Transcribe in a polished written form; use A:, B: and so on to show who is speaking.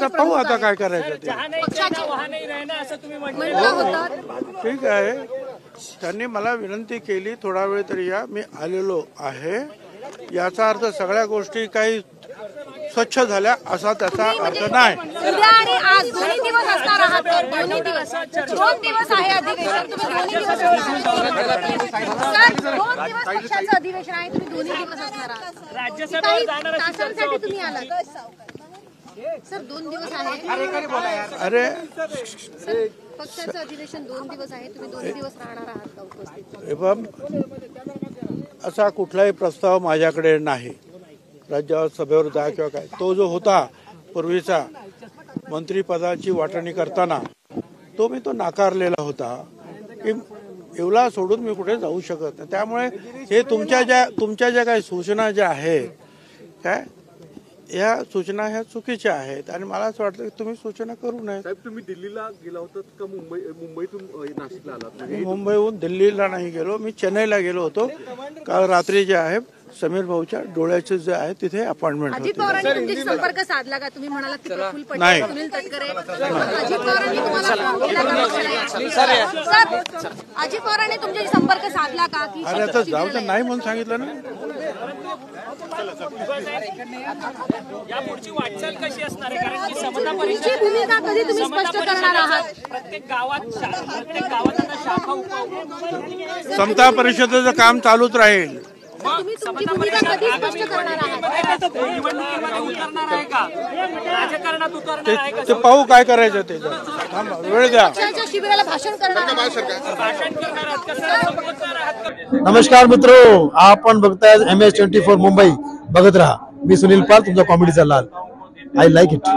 A: पाहू आता काय करायचं ते. ठीक आहे, त्यांनी मला विनंती केली थोडा वेळ तरी या, मी आलेलो आहे. याचा अर्थ सगळ्या गोष्टी काही स्वच्छ झाल्या असा त्याचा अर्थ नाही.
B: उद्या आणि आज दोन्ही दिवस असणार आहात. दोन्ही दिवस 2 दिवस आहे अधिवेशन. तुम्ही दोन्ही दिवस सर 2 दिवस पक्षाचं अधिवेशन आहे. तुम्ही दोन्ही दिवस असणार आहात. राज्यसभेवर जाणार तासांसाठी तुम्ही आलात सर. 2 दिवस आहे.
A: अरे
B: पक्षाचं अधिवेशन 2 दिवस आहे. तुम्ही 2 दिवस राहणार आहात का उपस्थित?
A: एवं असा कुठलाही प्रस्ताव माझ्याकडे नाही राज्यसभेवर जा किंवा काय. तो जो होता पूर्वीचा मंत्रिपदाची वाटणी करताना तो मी नाकारलेला होता की एवढा सोडून मी कुठे जाऊ शकत नाही. त्यामुळे हे तुमच्या ज्या काही सूचना ज्या आहेत काय या सूचना ह्या चुकीच्या आहेत आणि मला असं वाटतं की तुम्ही सूचना करू नये.
C: साहेब तुम्ही दिल्लीला गेला होतात का मुंबईतून नाशिकला आलात?
A: मी मुंबईहून दिल्लीला नाही गेलो, मी चेन्नईला गेलो होतो. काल रात्री जे आहे समीर भाऊच्या डोळ्याचे जे आहे तिथे अपॉइंटमेंट होती.
B: अजित पवारांनी तुमच्याशी संपर्क साधला का? तुम्ही म्हणालात की प्रफुल्ल पटेल, सुनील तटकरे, अजित पवारांनी तुम्हाला फोन केला का? सर अजित पवारांनी तुमच्याशी संपर्क साधला का? की
A: अरे आता जाऊ तर नाही म्हणून सांगितलं ना.
D: यापुढची वाटचाल कशी असणार आहे? कारण की समता
B: तुमची भूमिका कधी तुम्ही स्पष्ट करणार आहात?
D: प्रत्येक गावात आता शाखा
A: समता परिषदेचं काम चालूच राहील.
B: तुम्ही तुमची भूमिका कधी स्पष्ट करणार आहात?
D: निवडणुकीमध्ये उतरणार आहे का? राजकारणात उतरणार आहे का?
A: ते पाहू काय करायचं ते. थांबा, वेळ द्या.
B: पक्षाच्या शिबिराला भाषण करणार आहात?
D: भाषण करणार आहात? कसं संबोधणार आहात?
E: नमस्कार मित्रो, आपण बघताय MS24 मुंबई. बघत राहा. मी सुनील पाल, तुमचा कॉमेडीचा लाल. I like it.